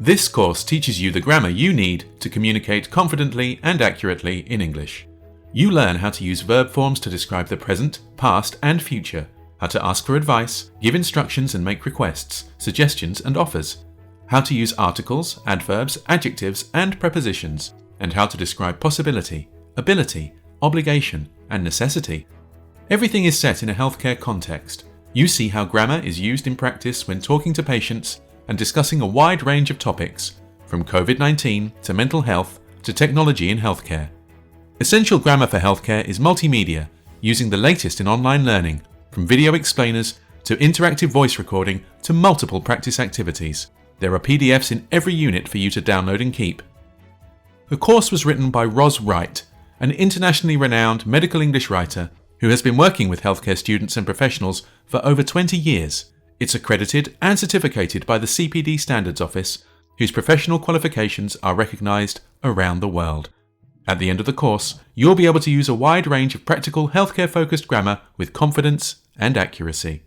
This course teaches you the grammar you need to communicate confidently and accurately in English. You learn how to use verb forms to describe the present, past, and future, how to ask for advice, give instructions and make requests, suggestions and offers, how to use articles, adverbs, adjectives, and prepositions, and how to describe possibility, ability, obligation, and necessity. Everything is set in a healthcare context. You see how grammar is used in practice when talking to patients and discussing a wide range of topics, from COVID-19 to mental health to technology in healthcare. Essential Grammar for Healthcare is multimedia, using the latest in online learning, from video explainers to interactive voice recording to multiple practice activities. There are PDFs in every unit for you to download and keep. The course was written by Ros Wright, an internationally renowned medical English writer who has been working with healthcare students and professionals for over 20 years. It's accredited and certificated by the CPD Standards Office, whose professional qualifications are recognised around the world. At the end of the course, you'll be able to use a wide range of practical healthcare-focused grammar with confidence and accuracy.